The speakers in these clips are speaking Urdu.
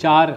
4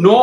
9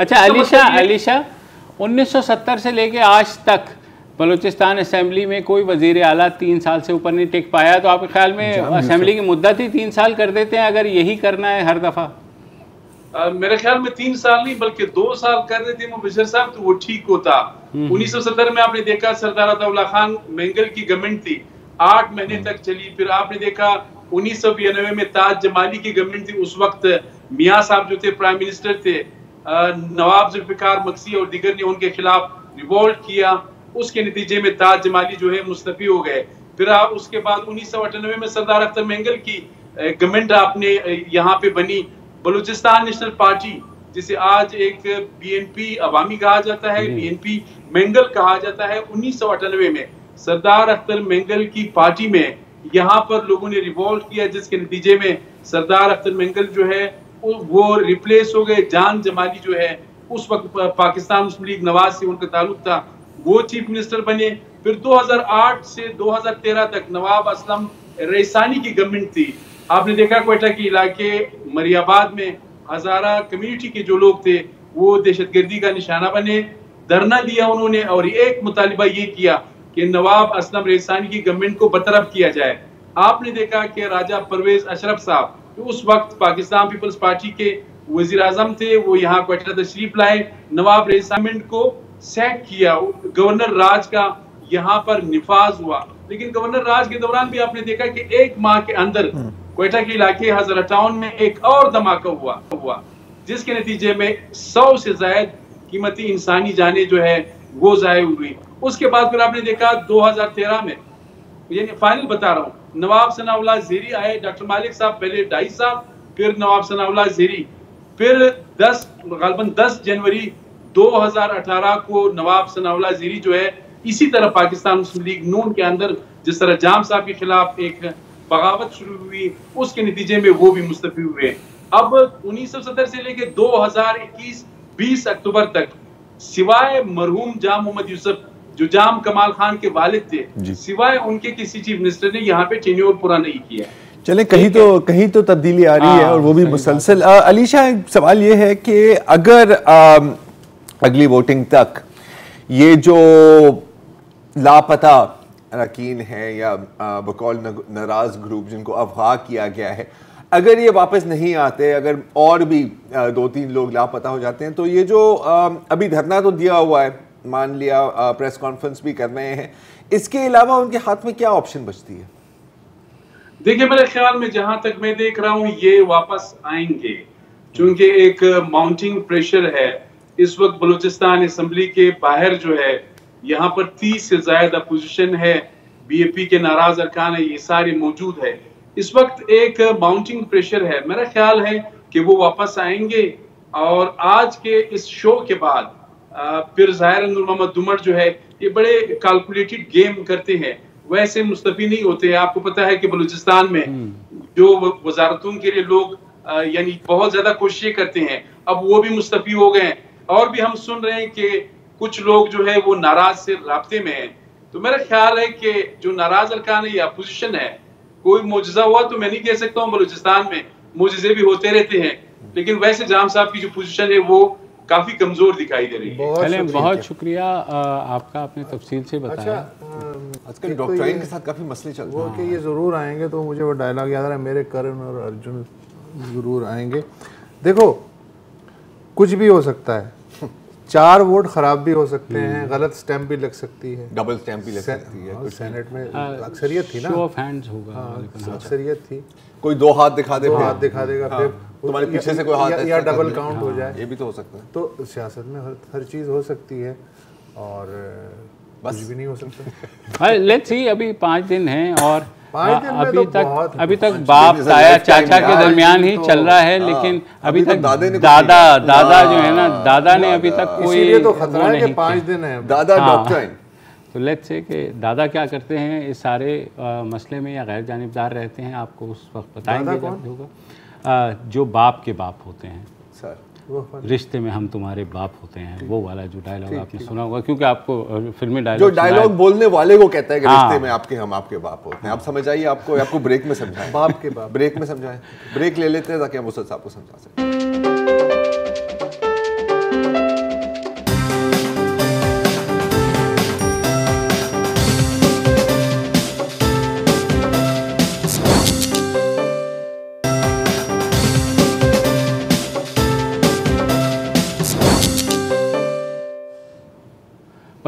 اچھا علیشہ 1970 سے لے کے آج تک بلوچستان اسمبلی میں کوئی وزیر اعلیٰ 3 سال سے اوپر نہیں ٹک پایا، تو آپ کے خیال میں اسمبلی کی مدت ہی 3 سال کر دیتے ہیں اگر یہی کرنا ہے ہر دفعہ؟ میرے خیال میں 3 سال نہیں بلکہ 2 سال کر دیتے مبشر صاحب تو وہ ٹھیک ہوتا۔ 1970 میں آپ نے دیکھا سردار عطا اللہ خان مینگل کی گورنمنٹ تھی، 8 مہینے تک چلی۔ پھر آپ نے دیکھا 1992 میں تاج جمالی کی گورنمنٹ تھی، اس وقت میاں صاحب جو تھے پرائم منسٹر تھے، نواب ذوالفقار مکسی اور دیگر نے ان کے خلاف ریوولٹ کیا، اس کے نتیجے میں تاج جمالی جو ہے مستعفی ہو گئے۔ پھر آپ اس کے بعد 1998 میں سردار اختر مینگل کی گورنمنٹ آپ نے یہاں پہ بنی، بلوچستان نیشنل پارٹی جسے آج ایک بی این پی عوامی کہا جاتا ہے، بی این پی مینگل کہا جاتا ہے۔ 1998 میں سردار اختر مینگل کی پارٹی میں یہاں پر لوگوں نے ریوولٹ کیا، جس کے نتیجے میں سردار اختر مینگل جو ہے وہ ریپلیس ہو گئے۔ جان جمالی جو ہے اس وقت پاکستان مسلم لیگ نواز سے ان کا تعلق تھا، وہ چیف منسٹر بنے۔ پھر 2008 سے 2013 تک نواب اسلم ریسانی کی گورنمنٹ تھی۔ آپ نے دیکھا کوئٹہ کے علاقے مری آباد میں ہزارہ کمیونٹی کے جو لوگ تھے وہ دہشت گردی کا نشانہ بنے، دھرنا دیا انہوں نے، اور ایک مطالبہ یہ کیا کہ نواب اسلم ریسانی کی گورنمنٹ کو برطرف کیا جائے۔ آپ نے دیکھا کہ راجہ پرویز اشرف صاحب جو اس وقت پاکستان پیپلز پارٹی کے وزیر اعظم تھے، وہ یہاں کوئٹہ تشریف لائے، نواب ریسانی کو سیک کیا، گورنر راج کا یہاں پر نفاذ ہوا۔ لیکن گورنر راج کے دوران بھی آپ نے دیکھا کہ 1 ماہ کے اندر کوئٹہ کے علاقے ہزارہ ٹاؤن میں ایک اور دھماکہ ہوا جس کے نتیجے میں 100 سے زائد قیمتی انسانی جانیں جو ہے وہ ضائع ہوئی۔ اس کے بعد پھر آپ نے دیکھا 2013 میں، یعنی فائنل بتا رہا ہوں، نواب ثناء اللہ زیری آئے، ڈاکٹر مالک صاحب پہلے 2.5 سال، پھر نواب ثناء اللہ زیری، پھر غالباً 10 جنوری 2018 کو نواب ثناء اللہ زیری جو ہے اسی طرح پاکستان مسلم لیگ نون کے اندر جس طرح جام صاحب کے خلاف ایک بغاوت شروع ہوئی، اس کے نتیجے میں وہ بھی مستعفی ہوئے۔ اب 1970 سے لے کے 2021 20 اکتوبر تک سوائے مرحوم جام محمد یوسف جو جام کمال خان کے والد تھے، سوائے ان کے کسی چیف منسٹر نے یہاں پہ ٹینیور پورا نہیں کیا۔ چلیں کہیں تو تبدیلی آ رہی ہے اور وہ بھی مسلسل۔ علیشہ سوال یہ ہے کہ اگر اگلی ووٹنگ تک یہ جو لاپتہ اراکین ہیں یا بقول ناراض گروپ جن کو اغوا کیا گیا ہے، اگر یہ واپس نہیں آتے، اگر اور بھی 2-3 لوگ لاپتہ ہو جاتے ہیں، تو یہ جو ابھی دھرنا تو دیا ہوا ہے، مان لیا پریس کانفرنس بھی کر رہے ہیں، اس کے علاوہ ان کے ہاتھ میں کیا آپشن بچتی ہے؟ دیکھیں میرے خیال میں جہاں تک میں دیکھ رہا ہوں یہ واپس آئیں گے، چونکہ ایک ماؤنٹنگ پریشر ہے اس وقت بلوچستان اسمبلی کے باہر جو ہے، یہاں پر 30 سے زائد اپوزیشن ہے، بی اے پی کے ناراض ارکان ہے، یہ سارے موجود ہے۔ اس وقت ایک ماؤنٹنگ پریشر ہے، میرا خیال ہے کہ وہ واپس آئیں گے، اور آج کے اس شو کے بعد پھر ظاہر نور محمد دمر جو ہے یہ بڑے کیلکولیٹڈ گیم کرتے ہیں، ویسے مستعفی نہیں ہوتے ہیں۔ آپ کو پتا ہے کہ بلوچستان میں جو وزارتوں کے لیے لوگ یعنی بہت زیادہ کوششیں کرتے ہیں، اب وہ بھی مستعفی ہو گئے ہیں، اور بھی ہم سن رہے ہیں کہ کچھ لوگ جو ہے وہ ناراض سے رابطے میں ہیں۔ تو میرا خیال ہے کہ جو ناراض ارکان ہے یہ اپوزیشن ہے، کوئی معجزہ ہوا تو میں نہیں کہہ سکتا ہوں، بلوچستان میں معجزے بھی ہوتے رہتے ہیں، لیکن ویسے جام صاحب کی جو پوزیشن ہے وہ کافی کمزور دکھائی دے رہی ہے۔ بہت شکریہ آپ کا، آپ نے تفصیل سے بتایا۔ آج کل ڈاکٹرائن کے ساتھ کافی مسئلے چل رہے ہیں، وہ کہ یہ ضرور آئیں گے، تو مجھے وہ ڈائلاگ یاد رہا ہے، میرے کرن اور ارجن ضرور آئیں گے۔ دیکھو کچھ بھی ہو سکتا ہے، 4 ووٹ خراب بھی ہو سکتے ہیں، غلط سٹیمپ بھی لگ سکتی ہے، ڈبل سٹیمپ بھی لگ سکتی ہے، سینٹ میں اکثریت تھی نا، شو آف ہینڈز ہوگا، اکثریت تھی، کوئی 2 ہاتھ دکھا دے، 2 ہاتھ دکھا دے گا، پھر تمہارے پیچھے سے کوئی ہاتھ یا ڈبل کاؤنٹ ہو جائے، یہ بھی تو ہو سکتا ہے۔ تو سیاست میں ہر چیز ہو سکتی ہے، اور کچھ بھی نہیں ہو سکتا۔ لیٹس سی، ابھی 5 دن ہیں، اور ابھی تک باپ تایا چاچا کے درمیان ہی چل رہا ہے، لیکن ابھی تک دادا جو ہے نا، دادا نے ابھی تک کوئی، اسی لیے تو خطرہ ہے کہ 5 دن ہیں دادا ڈاکٹرائن۔ تو لیٹس سے کہ دادا کیا کرتے ہیں اس سارے مسئلے میں، یا غیر جانبدار رہتے ہیں، آپ کو اس وقت بتائیں گے جب ہوگا۔ جو باپ کے باپ ہوتے ہیں، رشتے میں ہم تمہارے باپ ہوتے ہیں، وہ والا جو ڈائلاگ آپ نے سنا ہوگا، کیونکہ آپ کو فلمی ڈائلاگ، جو ڈائلاگ بولنے والے کو کہتا ہے کہ رشتے میں آپ کے ہم آپ کے باپ ہوتے ہیں۔ آپ سمجھ آئیے، آپ کو بریک میں سمجھائیں، باپ کے باپ، بریک میں سمجھائیں، بریک لے لیتے ہیں تاکہ ہم اسد صاحب کو سمجھا سکیں۔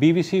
BBC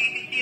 BBC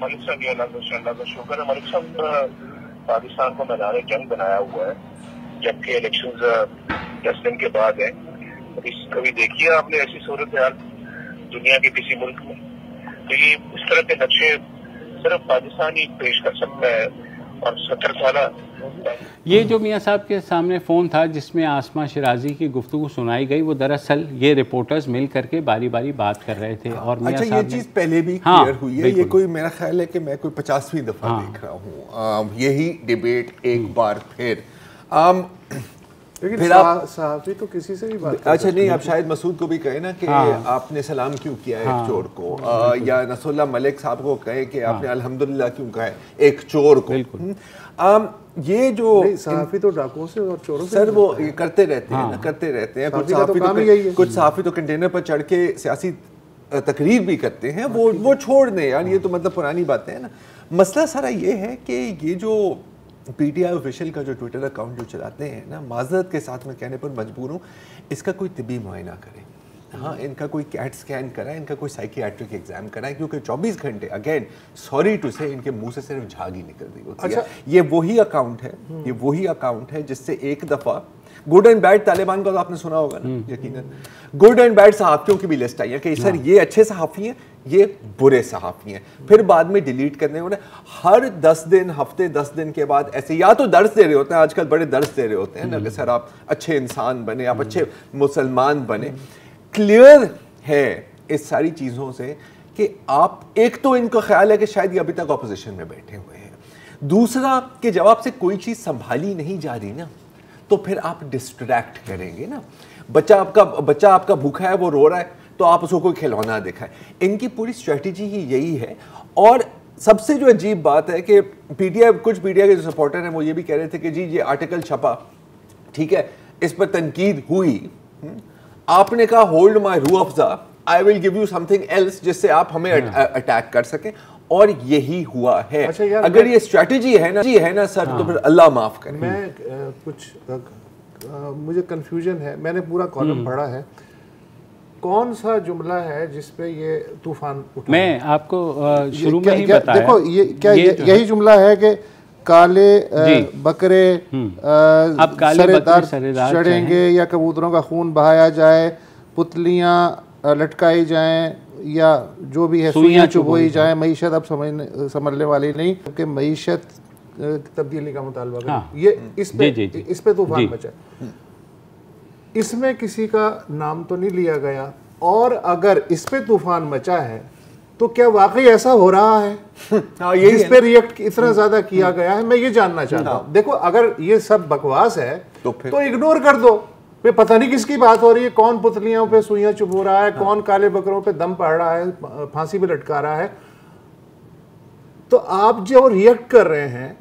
ملک صاحب اللہ کا شکر ہے. ملک صاحب پاکستان کو میدان جنگ بنایا ہوا ہے جبکہ الیکشنز 10 دن کے بعد ہیں. کبھی دیکھیے آپ نے ایسی صورتحال دنیا کے کسی ملک میں؟ تو یہ اس طرح کے نقشے صرف پاکستان ہی پیش کر سکتا ہے. اور 70 سالہ یہ جو میاں صاحب کے سامنے فون تھا جس میں آسمہ شیرازی کی گفتگو سنائی گئی، وہ دراصل یہ رپورٹرز مل کر کے باری باری بات کر رہے تھے. اور میاں اچھا، صاحب یہ چیز پہلے بھی کلیئر ہوئی ہے. یہ کوئی میرا خیال ہے کہ میں کوئی 50ویں دفعہ دیکھ رہا ہوں یہی ڈیبیٹ ایک بار پھر. لیکن صحافی تو کسی سے بھی بات اچھا نہیں، آپ شاید مسعود کو بھی کہیں نا کہ آپ نے سلام کیوں کیا ایک چور کو، یا نصر اللہ ملک صاحب کو کہیں کہ آپ نے الحمدللہ کیوں کہا ہے ایک چور کو. یہ جو صحافی تو ڈاکوں سے اور چوروں سے سر وہ کرتے رہتے ہیں نا، کرتے رہتے ہیں. کچھ صحافی تو کنٹینر پر چڑھ کے سیاسی تقریر بھی کرتے ہیں، وہ چھوڑ دیں یار، یہ تو مطلب پرانی باتیں ہیں نا. مسئلہ سارا یہ ہے کہ یہ جو پی ٹی آئی آفیشیل کا جو ٹویٹر اکاؤنٹ جو چلاتے ہیں نا، معذرت کے ساتھ میں کہنے پر مجبور ہوں، اس کا کوئی طبی معائنہ کریں. ہاں، ان کا کوئی کیٹ سکین کرائیں، ان کا کوئی سائیکیاٹرک ایگزام کرائیں، کیونکہ 24 گھنٹے اگین سوری ٹو سے ان کے منہ سے صرف جھاگ ہی نکل رہی ہوتی ہے. یہ وہی اکاؤنٹ ہے جس سے ایک دفعہ گڈ اینڈ بیڈ طالبان کا تو آپ نے سنا ہوگا نا، یقیناً گڈ اینڈ بیڈ صحافیوں کی بھی لسٹ آئی ہے کہ سر یہ اچھے صحافی ہیں، یہ برے صحافی ہیں. پھر بعد میں ڈیلیٹ کرنے والے ہر 10 دن ہفتے 10 دن کے بعد ایسے یا تو درس دے رہے ہوتے ہیں، آج کل بڑے درس دے رہے ہوتے ہیں نا کہ سر آپ اچھے انسان بنے، آپ اچھے مسلمان بنے. کلیئر ہے اس ساری چیزوں سے کہ آپ ایک تو ان کا خیال ہے کہ شاید یہ ابھی تک اپوزیشن میں بیٹھے ہوئے ہیں، دوسرا کہ جب آپ سے کوئی چیز سنبھالی نہیں جا رہی نا تو پھر آپ ڈسٹریکٹ کریں گے نا. بچہ آپ کا بھوکا ہے، وہ رو رہا ہے، تو آپ اس کو کوئی کھلونا دکھائیں. ان کی پوری اسٹریٹجی ہی یہی ہے. اور سب سے جو عجیب بات ہے کہ کچھ پی ٹی آئی کے جو سپورٹر ہیں وہ یہ بھی کہہ رہے تھے کہ جی یہ آرٹیکل چھپا، ٹھیک ہے، اس پر تنقید ہوئی، آپ نے کہا hold my Rooh Afza, I will give you something else جس سے آپ ہمیں اٹیک کر سکیں. اور یہی ہوا ہے. اگر یہ اسٹریٹجی ہے نا سر تو پھر اللہ معاف کرے. میں کچھ مجھے کنفیوژن ہے، میں نے پورا کالم پڑھا ہے. کون سا جملہ ہے جس پہ یہ طوفان اٹھا؟ میں آپ کو شروع میں ہی بتایا. دیکھو یہ کیا یہی جملہ ہے کہ کالے بکرے سرے دار چڑھیں گے، یا کبوتروں کا خون بہایا جائے، پتلیاں لٹکائی جائیں، یا جو بھی ہے سوئیاں چبوئی جائیں. معیشت اب سنبھلنے والی نہیں کہ معیشت تبدیلی کا مطالبہ کریں. یہ اس پہ طوفان مچا. اس میں کسی کا نام تو نہیں لیا گیا. اور اگر اس پہ طوفان مچا ہے تو کیا واقعی ایسا ہو رہا ہے جس پہ ریئیکٹ اتنا زیادہ کیا گیا ہے؟ میں یہ جاننا چاہتا ہوں. دیکھو اگر یہ سب بکواس ہے تو اگنور کر دو. پتہ نہیں کس کی بات ہو رہی ہے، کون پتلیوں پہ سوئیاں چبو رہا ہے، کون کالے بکروں پہ دم پڑ رہا ہے، پھانسی پہ لٹکا رہا ہے. تو آپ جو ریئیکٹ کر رہے ہیں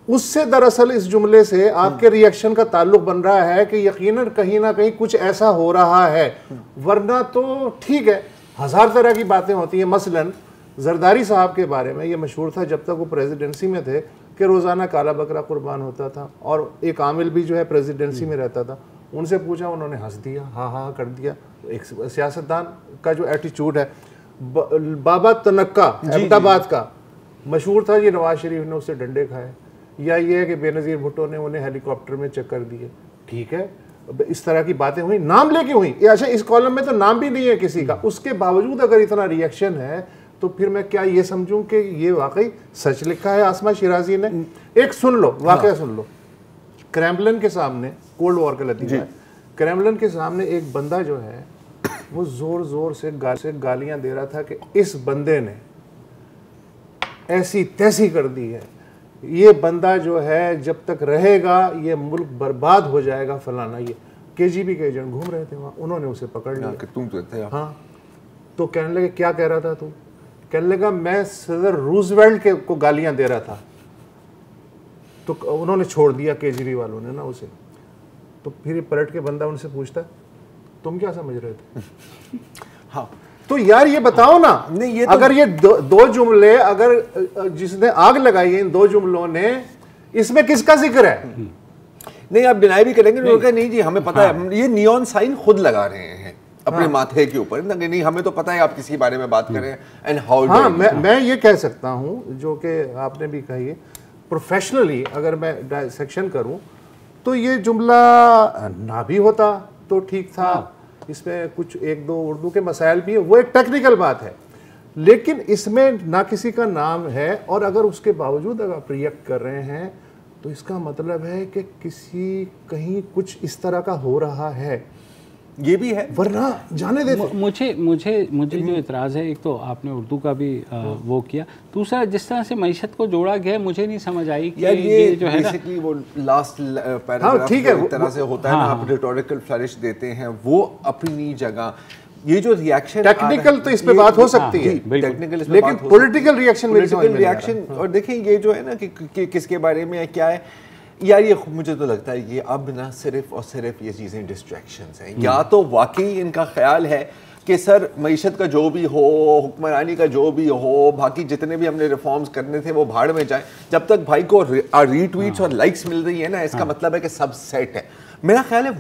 اس سے دراصل اس جملے سے آپ کے ریئیکشن کا تعلق بن رہا ہے کہ یقیناً کہیں نہ کہیں کچھ ایسا ہو رہا ہے. ورنہ تو ٹھیک ہے، ہزار طرح کی باتیں ہوتی ہیں. مثلاً زرداری صاحب کے بارے میں یہ مشہور تھا جب تک وہ پریزیڈنسی میں تھے کہ روزانہ کالا بکرا قربان ہوتا تھا، اور ایک عامل بھی جو ہے پریزیڈنسی میں رہتا تھا. ان سے پوچھا، انہوں نے ہنس دیا، ہاں ہاں کر دیا. ایک سیاستدان کا جو ایٹیچیوڈ ہے. بابا تنکا احمد آباد کا مشہور تھا، یہ نواز شریف نے اس سے ڈنڈے کھائے. یا یہ ہے کہ بے نظیر بھٹو نے انہیں ہیلی کاپٹر میں چکر دیے. ٹھیک ہے، اس طرح کی باتیں ہوئی، نام لے کے ہوئی. اچھا، اس کالم میں تو نام بھی نہیں ہے کسی کا. اس کے باوجود اگر اتنا ریئیکشن ہے تو پھر میں کیا یہ سمجھوں کہ یہ واقعی سچ لکھا ہے آسمہ شیرازی نے؟ ایک سن لو، واقعہ سن لو. کریملن کے سامنے، کولڈ وار کا لطیفہ ہے، کریملن کے سامنے ایک بندہ جو ہے وہ زور زور سے گالیاں دے رہا تھا کہ اس بندے نے ایسی تیسی کر دی ہے، یہ بندہ جو ہے جب تک رہے گا یہ ملک برباد ہو جائے گا، فلانا. یہ کے جی بی کے ایجنٹ گھوم رہے تھے وہاں، انہوں نے اسے پکڑ لیا. ہاں، تو کہنے لگے کیا کہہ رہا تھا تو؟ کہنے لگا میں صدر روزویلٹ کو گالیاں دے رہا تھا. تو انہوں نے چھوڑ دیا کے جی بی والوں نے نا اسے. تو پھر یہ پلٹ کے بندہ ان سے پوچھتا تم کیا سمجھ رہے تھے؟ ہاں، تو یار یہ بتاؤ نا، اگر یہ دو جملے، اگر جس نے آگ لگائی ہے ان دو جملوں نے، اس میں کس کا ذکر ہے؟ نہیں، آپ ڈینائی بھی کریں گے، نہیں جی ہمیں پتا ہے. یہ نیون سائن خود لگا رہے ہیں اپنے ماتھے کے اوپر. نہیں ہمیں تو پتہ ہے آپ کسی کے بارے میں بات کر رہے ہیں اینڈ ہاؤ. ہاں میں یہ کہہ سکتا ہوں جو کہ آپ نے بھی کہی ہے, پروفیشنلی اگر میں ڈائسیکشن کروں تو یہ جملہ نہ بھی ہوتا تو ٹھیک تھا, اس میں کچھ ایک دو اردو کے مسائل بھی ہیں, وہ ایک ٹیکنیکل بات ہے, لیکن اس میں نہ کسی کا نام ہے, اور اگر اس کے باوجود اگر آپ ریئیکٹ کر رہے ہیں تو اس کا مطلب ہے کہ کہیں کچھ اس طرح کا ہو رہا ہے, یہ بھی ہے, ورنہ جانے دیتے. مجھے جو اعتراض ہے, ایک تو آپ نے اردو کا بھی وہ کیا, دوسرا جس طرح سے معیشت کو جوڑا گیا مجھے نہیں سمجھ آئی کہ یہ جو ہے بیسیکلی وہ لاسٹ پیراگراف ایک طرح سے ہوتا ہے نا, آپ ریٹوریکل فلرش دیتے ہیں, وہ اپنی جگہ. یہ جو ریاکشن ٹیکنیکل تو اس پہ بات ہو سکتی ہے, لیکن پولیٹیکل ریاکشن, اور دیکھیں یہ جو ہے نا کہ کس کے بارے میں کیا ہے یار, یہ مجھے تو لگتا ہے یہ اب نہ صرف اور صرف یہ چیزیں ڈسٹریکشنز ہیں. یا تو واقعی ان کا خیال ہے کہ سر معیشت کا جو بھی ہو, حکمرانی کا جو بھی ہو, باقی جتنے بھی ہم نے ریفارمز کرنے تھے وہ بھاڑ میں جائیں, جب تک بھائی کو ری ٹویٹس اور لائکس مل رہی ہے نا, اس کا مطلب ہے کہ سب سیٹ ہے. میرا خیال ہے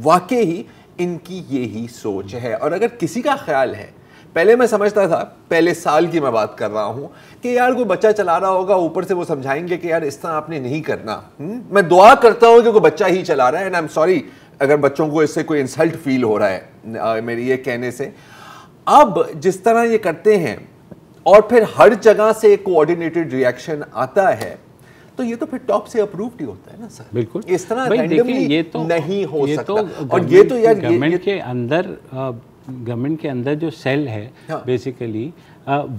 واقعی ان کی یہی سوچ ہے. اور اگر کسی کا خیال ہے, پہلے میں سمجھتا تھا, پہلے سال کی میں بات کر رہا ہوں, کہ یار کوئی بچہ چلا رہا ہوگا, اوپر سے وہ سمجھائیں گے کہ یار اس طرح آپ نے نہیں کرنا. میں دعا کرتا ہوں کہ کوئی بچہ ہی چلا رہا ہے, اینڈ آئی ایم سوری اگر بچوں کو اس سے کوئی انسلٹ فیل ہو رہا ہے میری یہ کہنے سے. اب جس طرح یہ کرتے ہیں اور پھر ہر جگہ سے کوآرڈینیٹڈ ریئیکشن آتا ہے, تو یہ تو پھر ٹاپ سے اپرووڈ ہی ہوتا ہے نا سر. بالکل اس طرح رینڈملی نہیں ہو سکتا. اور یہ تو یار گورنمنٹ کے اندر جو سیل ہے بیسیکلی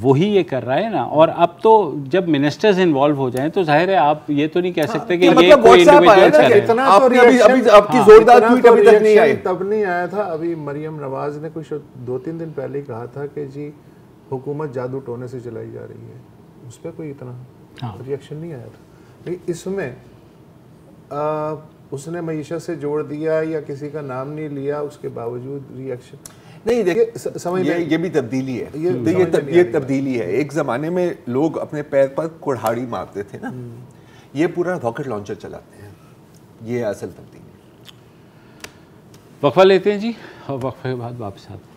وہی یہ کر رہا ہے نا. اور اب تو جب منسٹرز انوالو ہو جائیں تو ظاہر ہے آپ یہ تو نہیں کہہ سکتے کہ یہ کوئی انڈیویجول کر رہے ہیں. آپ کی زوردار ٹویٹ ابھی تک نہیں آئی. تب نہیں آیا تھا, ابھی مریم نواز نے کچھ 2-3 دن پہلے ہی کہا تھا کہ جی حکومت جادو ٹونے سے چلائی جا رہی ہے, اس پہ کوئی اتنا ریئیکشن نہیں آیا تھا. لیکن اس میں اس نے معیشت سے جوڑ دیا یا کسی کا نام نہیں لیا, اس کے باوجود ریئیکشن نہیں. دیکھیں یہ بھی تبدیلی ہے, یہ تبدیلی ہے. ایک زمانے میں لوگ اپنے پیر پر کڑھاڑی مارتے تھے نا, یہ پورا راکٹ لانچر چلاتے ہیں. یہ اصل تبدیلی ہے. وقفہ لیتے ہیں جی, اور وقفے کے بعد واپس آتے ہیں.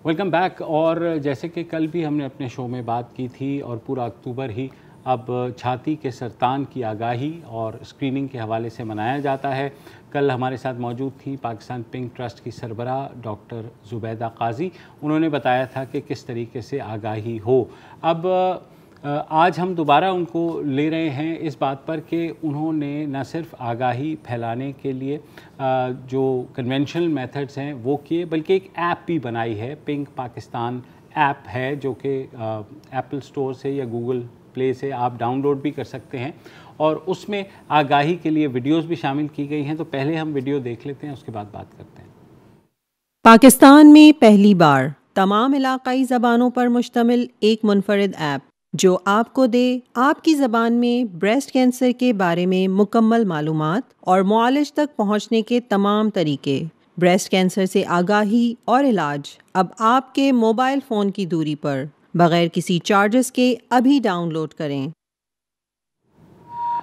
Welcome back. اور جیسے کہ کل بھی ہم نے اپنے شو میں بات کی تھی, اور پورا اکتوبر ہی اب چھاتی کے سرطان کی آگاہی اور اسکریننگ کے حوالے سے منایا جاتا ہے. کل ہمارے ساتھ موجود تھی پاکستان پنک ٹرسٹ کی سربراہ ڈاکٹر زبیدہ قاضی. انہوں نے بتایا تھا کہ کس طریقے سے آگاہی ہو. اب آج ہم دوبارہ ان کو لے رہے ہیں اس بات پر کہ انہوں نے نہ صرف آگاہی پھیلانے کے لیے جو کنونشنل میتھڈز ہیں وہ کیے, بلکہ ایک ایپ بھی بنائی ہے. پنک پاکستان ایپ ہے جو کہ ایپل سٹور سے یا گوگل پلے سے آپ ڈاؤن لوڈ بھی کر سکتے ہیں, اور اس میں آگاہی کے لیے ویڈیوز بھی شامل کی گئی ہیں. تو پہلے ہم ویڈیو دیکھ لیتے ہیں, اس کے بعد بات کرتے ہیں. پاکستان میں پہلی بار تمام علاقائی زبانوں پر مشتمل ایک منفرد ایپ جو آپ کو دے آپ کی زبان میں بریسٹ کینسر کے بارے میں مکمل معلومات اور معالج تک پہنچنے کے تمام طریقے. بریسٹ کینسر سے آگاہی اور علاج اب آپ کے موبائل فون کی دوری پر بغیر کسی چارجز کے ابھی ڈاؤن لوڈ کریں.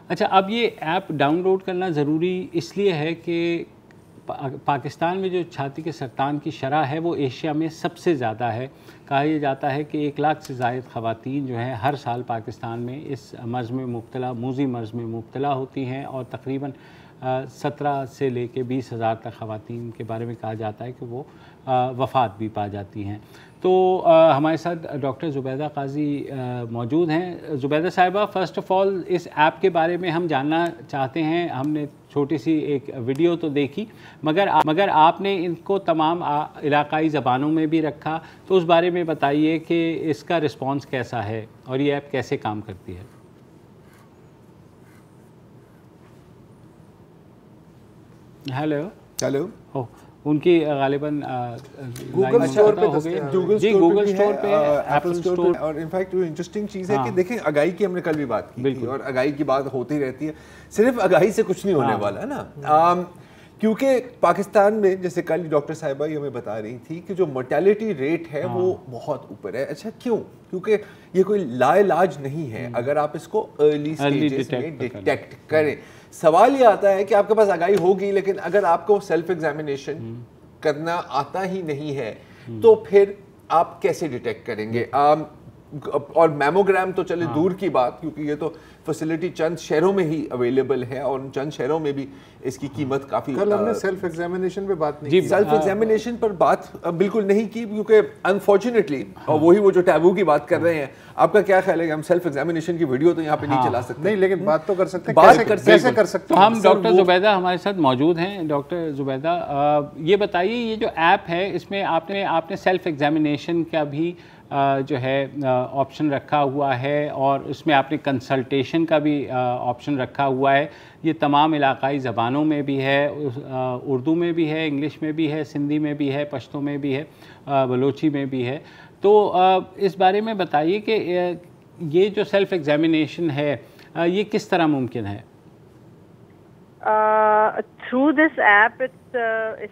اچھا, اب یہ ایپ ڈاؤن لوڈ کرنا ضروری اس لیے ہے کہ پاکستان میں جو چھاتی کے سرطان کی شرح ہے وہ ایشیا میں سب سے زیادہ ہے. کہا یہ جاتا ہے کہ 1 لاکھ سے زائد خواتین جو ہیں ہر سال پاکستان میں اس مرض میں مبتلا, موذی مرض میں مبتلا ہوتی ہیں, اور تقریباً 17 سے لے کے 20 ہزار تک خواتین کے بارے میں کہا جاتا ہے کہ وہ وفات بھی پا جاتی ہیں. تو ہمارے ساتھ ڈاکٹر زبیدہ قاضی موجود ہیں. زبیدہ صاحبہ, فرسٹ آف آل اس ایپ کے بارے میں ہم جاننا چاہتے ہیں. ہم نے چھوٹی سی ایک ویڈیو تو دیکھی, مگر آپ نے ان کو تمام علاقائی زبانوں میں بھی رکھا, تو اس بارے میں بتائیے کہ اس کا رسپانس کیسا ہے اور یہ ایپ کیسے کام کرتی ہے. ہیلو. ان کی غالباً گوگل اسٹور پہ جی گوگل اسٹور پہ, ایپل اسٹور. اور انفیکٹ جو انٹرسٹنگ چیز ہے کہ دیکھیں آگاہی کی ہم نے کل بھی بات کی تھی, اور آگاہی کی بات ہوتی رہتی ہے. صرف آگاہی سے کچھ نہیں ہونے والا ہے نا. کیونکہ پاکستان میں جیسے کل ڈاکٹر صاحبہ یہ ہمیں بتا رہی تھی کہ جو مرٹیلٹی ریٹ ہے وہ بہت اوپر ہے. اچھا کیوں؟ کیونکہ یہ کوئی لا علاج نہیں ہے اگر آپ اس کو ارلی سٹیجز میں ڈیٹیکٹ کریں. سوال یہ آتا ہے کہ آپ کے پاس آگاہی ہوگی لیکن اگر آپ کو سیلف ایگزامینیشن کرنا آتا ہی نہیں ہے تو پھر آپ کیسے ڈیٹیکٹ کریں گے؟ اور میموگرام تو چلے دور کی بات, کیونکہ یہ تو فیسلٹی چند شہروں میں ہی اویلیبل ہے اور چند شہروں میں بھی اس کی قیمت کافی. کل ہم نے سیلف ایگزامینیشن پہ بات نہیں کی, سیلف ایگزامینیشن پر بات بالکل نہیں کی کیونکہ انفارچونیٹلی, اور وہی وہ جو ٹیبو کی بات کر رہے ہیں, آپ کا کیا خیال ہے کہ ہم سیلف ایگزامینیشن کی ویڈیو تو یہاں پہ نہیں چلا سکتے؟ نہیں, لیکن بات تو کر سکتے ہیں, کیسے کر سکتے ہیں. ہم ڈاکٹر زبیدہ ہمارے ساتھ موجود ہیں. ڈاکٹر زبیدہ یہ بتائیے, یہ جو ایپ ہے اس میں آپ نے سیلف ایگزامینیشن کا بھی جو ہے آپشن رکھا ہوا ہے اور اس میں آپ نے کنسلٹیشن کا بھی آپشن رکھا ہوا ہے. یہ تمام علاقائی زبانوں میں بھی ہے, اردو میں بھی ہے, انگلش میں بھی ہے, سندھی میں بھی ہے, پشتو میں بھی ہے, بلوچی میں بھی ہے. تو اس بارے میں بتائیے کہ یہ جو سیلف ایگزامینیشن ہے یہ کس طرح ممکن ہے؟ تھرو دس ایپ اس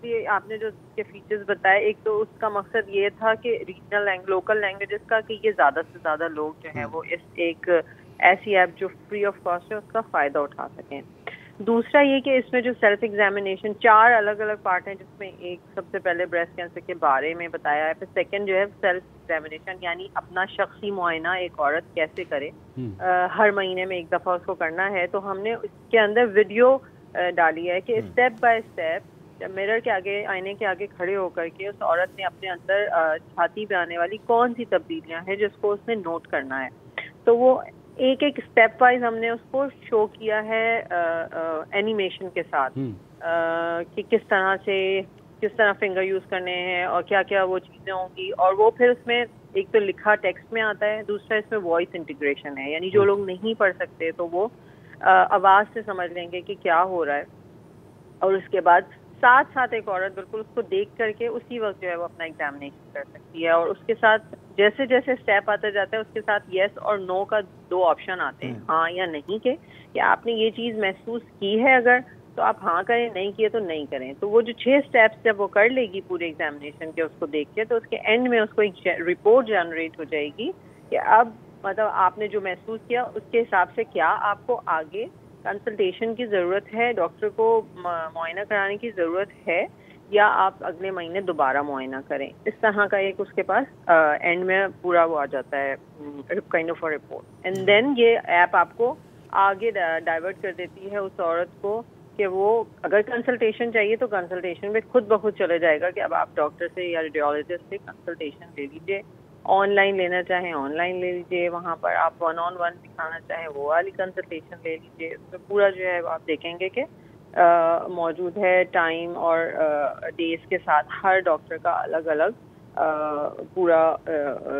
لیے آپ نے جو اس کے فیچرز بتائے, ایک تو اس کا مقصد یہ تھا کہ ریجنل لوکل لینگویجز کا کہ یہ زیادہ سے زیادہ لوگ جو ہیں وہ اس ایک ایسی ایپ جو فری آف کاسٹ ہے اس کا فائدہ اٹھا سکیں. دوسرا یہ کہ اس میں جو سیلف ایگزامینیشن 4 الگ الگ پارٹ ہیں, جس میں ایک سب سے پہلے بریسٹ کینسر کے بارے میں بتایا ہے, پھر سیکنڈ جو ہے سیلف ایگزامینیشن یعنی اپنا شخصی معائنہ ایک عورت کیسے کرے, ہر مہینے میں ایک دفعہ اس کو کرنا ہے. تو ہم نے اس کے اندر ویڈیو ڈالی ہے کہ اسٹیپ بائی اسٹیپ میرر کے آگے, آئینے کے آگے کھڑے ہو کر کے اس عورت نے اپنے اندر چھاتی پہ آنے والی کون سی تبدیلیاں ہیں جس کو اس نے نوٹ کرنا ہے. تو وہ ایک ایک اسٹیپ وائز ہم نے اس کو شو کیا ہے اینیمیشن کے ساتھ کہ کس طرح فنگر یوز کرنے ہیں اور کیا کیا وہ چیزیں ہوں گی. اور وہ پھر اس میں ایک تو لکھا ٹیکسٹ میں آتا ہے, دوسرا اس میں وائس انٹیگریشن ہے, یعنی جو لوگ نہیں پڑھ سکتے تو وہ آواز سے سمجھ لیں گے کہ کیا ہو رہا ہے. اور اس کے بعد ساتھ ساتھ ایک عورت بالکل اس کو دیکھ کر کے اسی وقت جو ہے وہ اپنا ایگزامینیشن کر سکتی ہے. اور اس کے ساتھ جیسے جیسے اسٹیپ آتا جاتا ہے اس کے ساتھ یس اور نو کا 2 آپشن آتے ہیں, ہاں یا نہیں کے, کہ آپ نے یہ چیز محسوس کی ہے اگر تو آپ ہاں کریں, نہیں کیے تو نہیں کریں. تو وہ جو 6 اسٹیپس جب وہ کر لے گی پورے ایگزامینیشن کے اس کو دیکھ کے, تو اس کے اینڈ میں اس کو ایک رپورٹ جنریٹ ہو جائے گی کہ اب مطلب آپ نے جو محسوس کیا اس کے حساب سے کیا آپ کو آگے کنسلٹیشن کی ضرورت ہے, ڈاکٹر کو معائنہ کرانے کی ضرورت ہے, یا آپ اگلے مہینے دوبارہ معائنہ کریں. اس طرح کا ایک اس کے پاس اینڈ میں پورا وہ آ جاتا ہے kind of report. And then یہ ایپ آپ کو آگے ڈائیورٹ کر دیتی ہے اس عورت کو کہ وہ اگر کنسلٹیشن چاہیے تو کنسلٹیشن میں خود بخود چلے جائے گا کہ اب آپ ڈاکٹر سے یا ریڈیولوجسٹ سے کنسلٹیشن لے لیجیے. آن لائن لینا چاہیں آن لائن لے لیجیے, وہاں پر آپ 1-on-1 دکھانا چاہیں وہ والی کنسلٹیشن لے لیجیے. اس میں پورا جو ہے آپ دیکھیں گے کہ موجود ہے ٹائم اور ڈیز کے ساتھ ہر ڈاکٹر کا الگ الگ پورا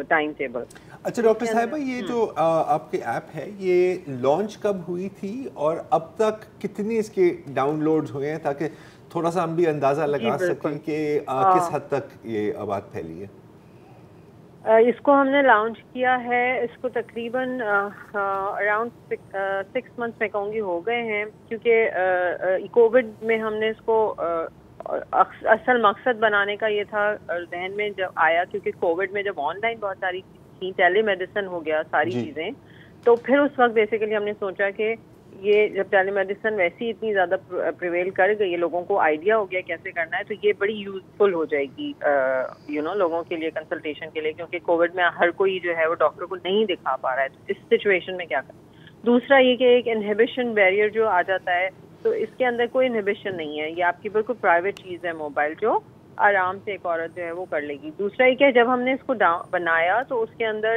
ٹائم ٹیبل. اچھا ڈاکٹر صاحبہ, یہ جو آپ کے ایپ ہے یہ لانچ کب ہوئی تھی اور اب تک کتنی اس کے ڈاؤن لوڈز ہوئے ہیں, تاکہ تھوڑا سا ہم بھی اندازہ لگا سکیں کہ کس حد تک یہ بات پھیلی ہے؟ اس کو ہم نے لانچ کیا ہے, اس کو تقریباً اراؤنڈ 6 منتھس میں کہوں گی ہو گئے ہیں, کیونکہ کووڈ میں ہم نے اس کو اصل مقصد بنانے کا یہ تھا ذہن میں جب آیا, کیونکہ کووڈ میں جب آن لائن بہت ساری تھی, ٹیلی میڈیسن ہو گیا ساری چیزیں, تو پھر اس وقت بیسیکلی ہم نے سوچا کہ یہ جب ٹیلی میڈیسن ویسی اتنی زیادہ پریویل کر گئی, لوگوں کو آئیڈیا ہو گیا کیسے کرنا ہے, تو یہ بڑی یوزفل ہو جائے گی لوگوں کے لیے کنسلٹیشن کے لیے, کیونکہ کووڈ میں ہر کوئی جو ہے وہ ڈاکٹر کو نہیں دکھا پا رہا ہے, تو اس سچویشن میں کیا کریں. دوسرا یہ کہ ایک انہیبیشن بیریئر جو آ جاتا ہے, تو اس کے اندر کوئی انہیبیشن نہیں ہے, یہ آپ کی بالکل پرائیویٹ چیز ہے موبائل, جو آرام سے ایک عورت جو ہے وہ کر لے گی. دوسرا یہ کہ جب ہم نے اس کو بنایا تو اس کے اندر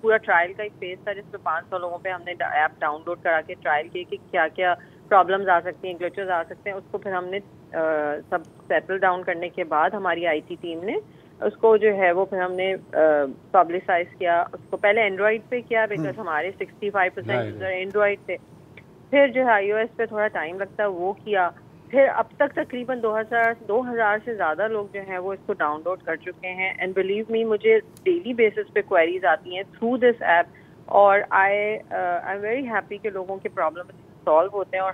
پورا ٹرائل کا ایک فیز تھا, جس میں 500 لوگوں پہ ہم نے ایپ ڈاؤن لوڈ کرا کے ٹرائل کیے کہ کیا کیا پرابلمز آ سکتی ہیں, گلچز آ سکتے ہیں. اس کو پھر ہم نے سب سیٹل ڈاؤن کرنے کے بعد ہماری آئی ٹی ٹیم نے اس کو جو ہے وہ پھر ہم نے پبلسائز کیا. اس کو پہلے اینڈرائڈ پہ کیا, بیکاز ہمارے 65% یوزر اینڈرائڈ تھے. پھر جو ہے آئی او ایس پہ تھوڑا ٹائم لگتا ہے, وہ کیا. پھر اب تک تقریباً 2000 سے زیادہ لوگ جو ہیں وہ اس کو ڈاؤن لوڈ کر چکے ہیں. اینڈ بلیو می, مجھے ڈیلی بیسس پہ کوئریز آتی ہیں تھرو دس ایپ, اور آئی ایم ویری ہیپی کہ لوگوں کے پرابلم سالو ہوتے ہیں, اور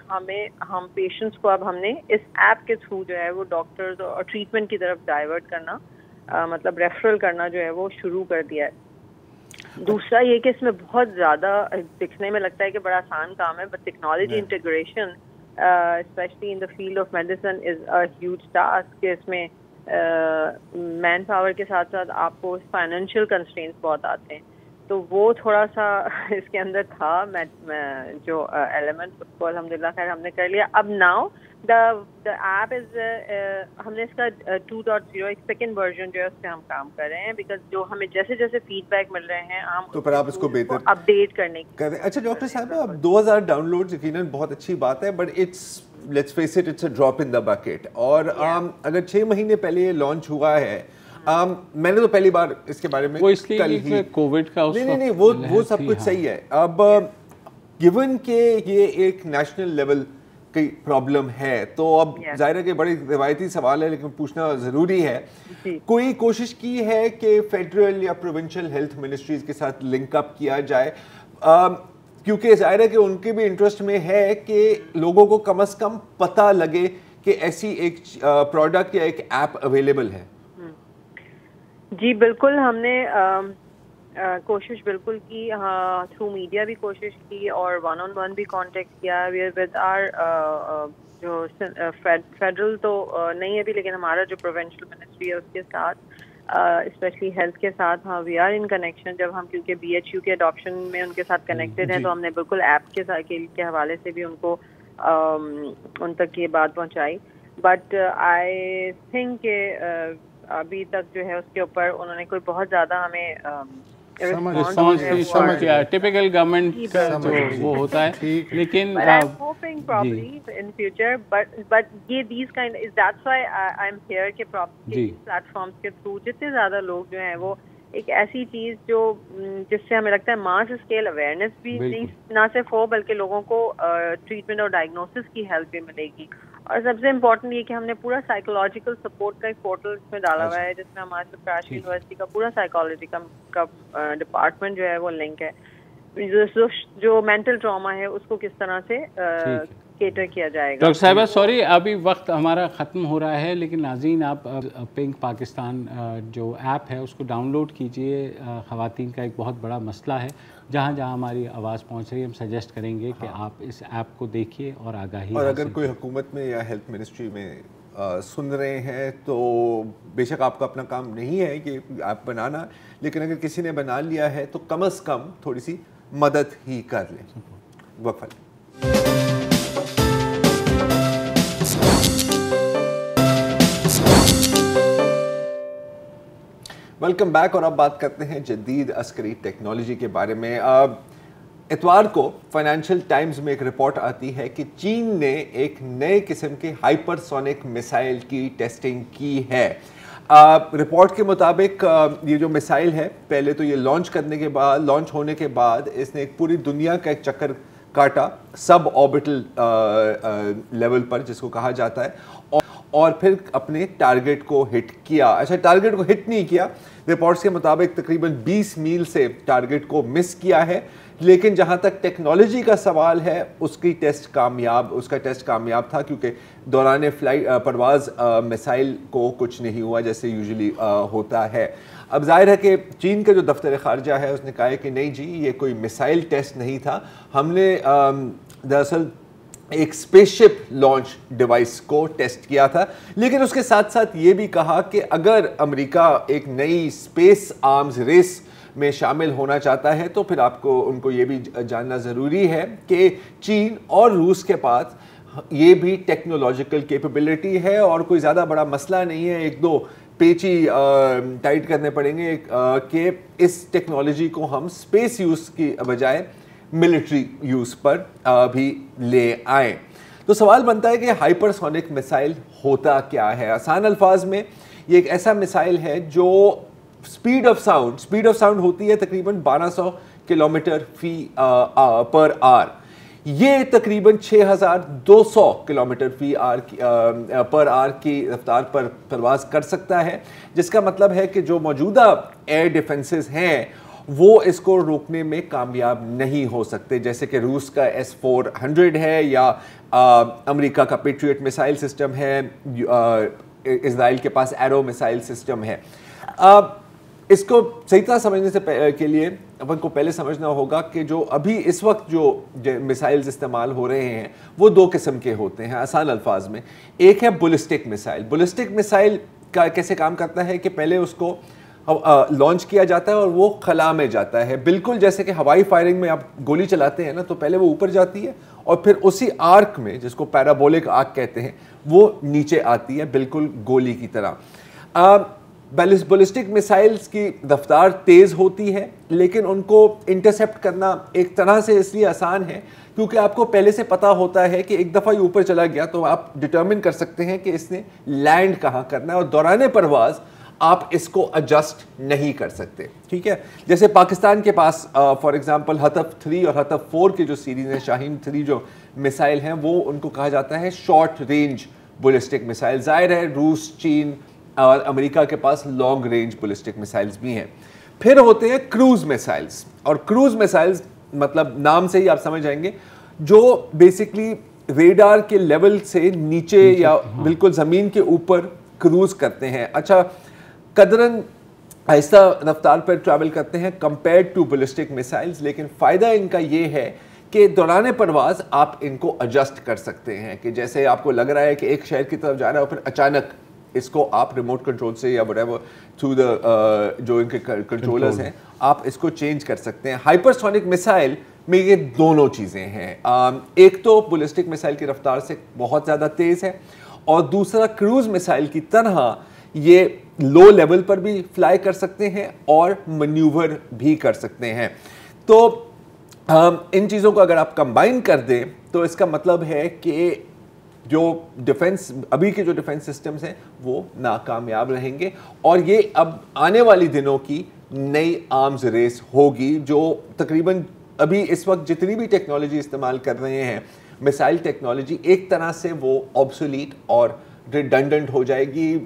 ہم پیشنٹس کو اب ہم نے اس ایپ کے تھرو جو ہے وہ ڈاکٹرز اور ٹریٹمنٹ کی طرف ڈائیورٹ کرنا, مطلب ریفرل کرنا جو ہے وہ شروع کر دیا ہے. دوسرا یہ کہ اس میں بہت زیادہ دکھنے میں لگتا ہے کہ بڑا آسان کام ہے, but technology integration especially in the field of medicine is a huge task, کہ اس میں مین پاور کے ساتھ ساتھ آپ کو فائنینشیل کنسٹرینٹس بہت آتے ہیں, تو وہ تھوڑا سا اس کے اندر تھا جو ایلیمنٹ, اس کو الحمدللہ خیر ہم نے کر لیا. اب ناؤ دا ایپ از ہم نے اس کا 2.0 ایک سیکنڈ ورژن جو ہے اس پہ ہم کام کر رہے ہیں, بیکاز جو ہمیں جیسے جیسے فیڈ بیک مل رہے ہیں ہم تو پھر آپ اس کو بہتر اپڈیٹ کرنے کر رہے ہیں. اچھا ڈاکٹر صاحب, اب 2000 ڈاؤن لوڈ یقیناً بہت اچھی بات ہے, but let's face it, it's a drop in the bucket. اور اگر 6 مہینے پہلے یہ لانچ ہوا ہے, میں نے تو پہلی بار اس کے بارے میں کل ہی کووڈ کا نہیں وہ سب کچھ صحیح ہے. اب گیون کہ یہ ایک نیشنل لیول کی پرابلم ہے, تو اب ظاہر ہے کہ بڑی روایتی سوال ہے لیکن پوچھنا ضروری ہے, کوئی کوشش کی ہے کہ فیڈرل یا پروونشل ہیلتھ منسٹریز کے ساتھ لنک اپ کیا جائے, کیونکہ ظاہر ہے کہ ان کے بھی انٹرسٹ میں ہے کہ لوگوں کو کم از کم پتہ لگے کہ ایسی ایک پروڈکٹ یا ایک ایپ اویلیبل ہے. جی بالکل, ہم نے کوشش بالکل کی, ہاں تھرو میڈیا بھی کوشش کی اور 1-on-1 بھی کانٹیکٹ کیا ود آر جو فیڈرل تو نہیں ابھی, لیکن ہمارا جو پروونشل منسٹری ہے اس کے ساتھ اسپیشلی ہیلتھ کے ساتھ, ہاں وی آر ان کنیکشن. جب ہم کیونکہ BHU کے اڈاپشن میں ان کے ساتھ کنیکٹڈ ہیں, تو ہم نے بالکل ایپ کے حوالے سے بھی ان کو ان تک یہ بات پہنچائی. بٹ آئی تھنک کہ ابھی تک جو ہے اس کے اوپر انہوں نے کوئی بہت زیادہ ہمیں ٹپیکل گورنمنٹ کا جو وہ ہوتا ہے, لیکن ان فیوچر بٹ یہ these kind that's why I am here کہ پلیٹ فارمس کے تھرو جتنے زیادہ لوگ جو ہیں وہ ایک ایسی چیز جو جس سے ہمیں لگتا ہے ماس اسکیل اویئرنیس بھی نہ صرف ہو بلکہ لوگوں کو ٹریٹمنٹ اور ڈائگنوسس کی ہیلپ بھی ملے گی. اور سب سے امپورٹنٹ یہ کہ ہم نے پورا سائیکولوجیکل سپورٹ کا ایک پورٹل اس میں ڈالا ہوا ہے, جس میں ہمارے ساتھ کراچی یونیورسٹی کا پورا سائیکالوجی کا ڈپارٹمنٹ جو ہے وہ لنک ہے, جو مینٹل ٹراما ہے اس کو کس طرح سے کیٹر کیا جائے گا. ڈاکٹر صاحبہ سوری ابھی وقت ہمارا ختم ہو رہا ہے, لیکن ناظرین آپ پنک پاکستان جو ایپ ہے اس کو ڈاؤن لوڈ کیجئے. خواتین کا ایک بہت بڑا مسئلہ ہے, جہاں جہاں ہماری آواز پہنچ رہی ہے ہم سجیسٹ کریں گے کہ آپ اس ایپ کو دیکھیے اور آگاہی. اور اگر کوئی حکومت میں یا ہیلتھ منسٹری میں سن رہے ہیں تو بے شک آپ کا اپنا کام نہیں ہے کہ ایپ بنانا, لیکن اگر کسی نے بنا لیا ہے تو کم از کم تھوڑی سی مدد ہی کر لیں. وقفہ. ویلکم بیک, اور اب بات کرتے ہیں جدید عسکری ٹیکنالوجی کے بارے میں. اتوار کو فائنینشیل ٹائمز میں ایک رپورٹ آتی ہے کہ چین نے ایک نئے قسم کے ہائپر سونک میسائل کی ٹیسٹنگ کی ہے. رپورٹ کے مطابق یہ جو میسائل ہے, پہلے تو یہ لانچ ہونے کے بعد اس نے ایک پوری دنیا کا ایک چکر کاٹا سب آربٹل لیول پر جس کو کہا جاتا ہے, اور پھر اپنے ٹارگٹ کو ہٹ کیا. اچھا ٹارگٹ کو ہٹ نہیں کیا, رپورٹس کے مطابق تقریباً 20 میل سے ٹارگٹ کو مس کیا ہے, لیکن جہاں تک ٹیکنالوجی کا سوال ہے اس کا ٹیسٹ کامیاب تھا, کیونکہ دوران پرواز میسائل کو کچھ نہیں ہوا جیسے یوزلی ہوتا ہے. اب ظاہر ہے کہ چین کا جو دفتر خارجہ ہے اس نے کہا ہے کہ نہیں جی یہ کوئی میسائل ٹیسٹ نہیں تھا, ہم نے دراصل ایک اسپیس شپ لانچ ڈیوائس کو ٹیسٹ کیا تھا. لیکن اس کے ساتھ ساتھ یہ بھی کہا کہ اگر امریکہ ایک نئی اسپیس آرمز ریس میں شامل ہونا چاہتا ہے تو پھر ان کو یہ بھی جاننا ضروری ہے کہ چین اور روس کے پاس یہ بھی ٹیکنالوجیکل کیپیبلٹی ہے, اور کوئی زیادہ بڑا مسئلہ نہیں ہے, 1-2 پیچی ٹائٹ کرنے پڑیں گے کہ اس ٹیکنالوجی کو ہم اسپیس یوز کی بجائے ملٹری یوز پر بھی لے آئیں. تو سوال بنتا ہے کہ ہائپر سونک میسائل ہوتا کیا ہے. آسان الفاظ میں یہ ایک ایسا میسائل ہے جو سپیڈ آف ساؤنڈ ہوتی ہے تقریباً 1200 کلومیٹر پر آر. یہ تقریباً 6200 کلومیٹر پر آر کی رفتار پر پرواز کر سکتا ہے, جس کا مطلب ہے کہ جو موجودہ ایئر ڈیفنسز ہیں وہ اس کو روکنے میں کامیاب نہیں ہو سکتے، جیسے کہ روس کا S-400 ہے یا امریکہ کا پیٹریٹ میسائل سسٹم ہے، اسرائیل کے پاس ایرو میسائل سسٹم ہے۔ اس کو صحیح طرح سمجھنے سے کے لیے اپن کو پہلے سمجھنا ہوگا کہ جو ابھی اس وقت جو میسائلز استعمال ہو رہے ہیں وہ دو قسم کے ہوتے ہیں آسان الفاظ میں۔ ایک ہے بولسٹک میسائل۔ بولسٹک میسائل کا کیسے کام کرتا ہے کہ پہلے اس کو لانچ کیا جاتا ہے اور وہ خلا میں جاتا ہے، بالکل جیسے کہ ہوائی فائرنگ میں آپ گولی چلاتے ہیں نا، تو پہلے وہ اوپر جاتی ہے اور پھر اسی آرک میں، جس کو پیرابولک آرک کہتے ہیں، وہ نیچے آتی ہے بالکل گولی کی طرح۔ بالسٹک میسائلز کی رفتار تیز ہوتی ہے، لیکن ان کو انٹرسیپٹ کرنا ایک طرح سے اس لیے آسان ہے کیونکہ آپ کو پہلے سے پتا ہوتا ہے کہ ایک دفعہ یہ اوپر چلا گیا تو آپ ڈٹرمن کر سکتے ہیں کہ اس نے لینڈ کہاں کرنا ہے، اور دوران پرواز آپ اس کو ایڈجسٹ نہیں کر سکتے، ٹھیک ہے۔ جیسے پاکستان کے پاس فار ایگزامپل ہتف 3 اور ہتف 4 کی جو سیریز ہیں، شاہین 3 جو میسائل ہیں، وہ ان کو کہا جاتا ہے شارٹ رینج بالسٹک میسائل۔ ظاہر ہے روس، چین اور امریکہ کے پاس لانگ رینج بالسٹک میسائلز بھی ہیں۔ پھر ہوتے ہیں کروز میسائلز، اور کروز میسائلز مطلب نام سے ہی آپ سمجھ جائیں گے، جو بیسکلی ریڈار کے لیول سے نیچے یا بالکل زمین کے اوپر کروز کرتے ہیں، اچھا قدراً آہستہ رفتار پر ٹریول کرتے ہیں کمپیئرڈ ٹو بالسٹک میسائلز، لیکن فائدہ ان کا یہ ہے کہ دوران پرواز آپ ان کو ایڈجسٹ کر سکتے ہیں، کہ جیسے آپ کو لگ رہا ہے کہ ایک شہر کی طرف جا رہا ہے اور پھر اچانک اس کو آپ ریموٹ کنٹرول سے یا whatever تھرو جو ان کے کنٹرولرز ہیں آپ اس کو چینج کر سکتے ہیں۔ ہائپرسونک میسائل میں یہ دونوں چیزیں ہیں، ایک تو بالسٹک میسائل کی رفتار سے بہت زیادہ تیز ہے، اور دوسرا کروز میسائل کی طرح یہ لو لیول پر بھی فلائی کر سکتے ہیں اور منیور بھی کر سکتے ہیں۔ تو ان چیزوں کو اگر آپ کمبائن کر دیں تو اس کا مطلب ہے کہ جو ڈیفنس ابھی کے جو ڈیفنس سسٹمز ہیں وہ ناکامیاب رہیں گے، اور یہ اب آنے والی دنوں کی نئی آرمز ریس ہوگی، جو تقریباً ابھی اس وقت جتنی بھی ٹیکنالوجی استعمال کر رہے ہیں میسائل ٹیکنالوجی، ایک طرح سے وہ آبسولیٹ اور ریڈنڈنٹ ہو جائے گی۔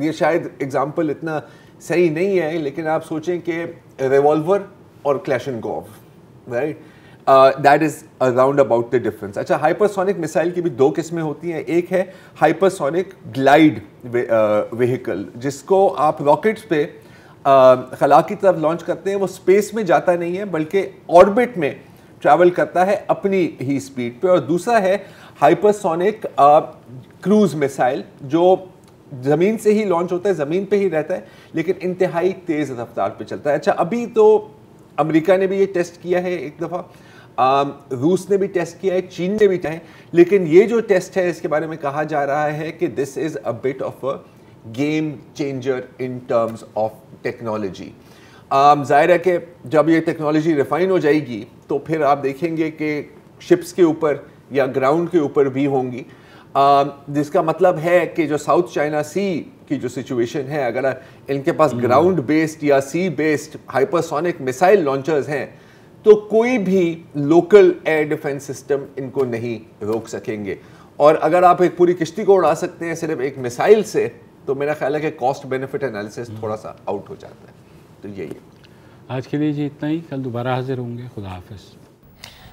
یہ شاید اگزامپل اتنا صحیح نہیں ہے، لیکن آپ سوچیں کہ ریوالور اور Kalashnikov, right, that is around about the difference. اچھا ہائپرسونک میسائل کی بھی دو قسمیں ہوتی ہیں، ایک ہے ہائپرسونک گلائڈ وہیکل، جس کو آپ راکٹس پہ خلا کی طرف لانچ کرتے ہیں، وہ اسپیس میں جاتا نہیں ہے بلکہ آربٹ میں ٹریول کرتا ہے اپنی ہی اسپیڈ پہ، اور دوسرا ہے ہائپرسونک کروز میسائل، جو زمین سے ہی لانچ ہوتا ہے، زمین پہ ہی رہتا ہے لیکن انتہائی تیز رفتار پہ چلتا ہے۔ اچھا ابھی تو امریکہ نے بھی یہ ٹیسٹ کیا ہے ایک دفعہ، روس نے بھی ٹیسٹ کیا ہے، چین نے بھی کیا ہے، لیکن یہ جو ٹیسٹ ہے اس کے بارے میں کہا جا رہا ہے کہ this is a bit of a game changer in terms of technology. ظاہر ہے کہ جب یہ ٹیکنالوجی ریفائن ہو جائے گی تو پھر آپ دیکھیں گے کہ شپس کے اوپر یا گراؤنڈ کے اوپر بھی ہوں گی، جس کا مطلب ہے کہ جو ساؤتھ چائنا سی کی جو سچویشن ہے، اگر ان کے پاس گراؤنڈ بیسڈ یا سی بیسڈ ہائپرسونک میسائل لانچرز ہیں تو کوئی بھی لوکل ایئر ڈیفنس سسٹم ان کو نہیں روک سکیں گے، اور اگر آپ ایک پوری کشتی کو اڑا سکتے ہیں صرف ایک میسائل سے تو میرا خیال ہے کہ کاسٹ بینیفٹ انالیسس تھوڑا سا آؤٹ ہو جاتا ہے۔ تو یہی ہے آج کے لیے جی اتنا ہی، کل دوبارہ حاضر ہوں گے، خدا حافظ۔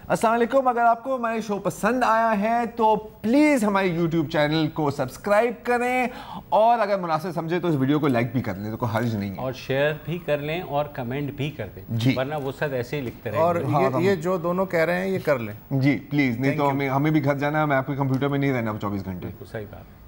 السلام علیکم، اگر آپ کو ہمارے شو پسند آیا ہے تو پلیز ہمارے یوٹیوب چینل کو سبسکرائب کریں، اور اگر مناسب سمجھے تو اس ویڈیو کو لائک بھی کر لیں، تو کوئی حرج نہیں ہے، اور شیئر بھی کر لیں اور کمنٹ بھی کر دیں، ورنہ وہ سب ایسے ہی لکھتے رہیں گے۔ اور یہ جو دونوں کہہ رہے ہیں یہ کر لیں جی پلیز، نہیں تو ہمیں بھی گھر جانا ہے، میں آپ کے کمپیوٹر میں نہیں رہنا 24 گھنٹے۔ صحیح بات۔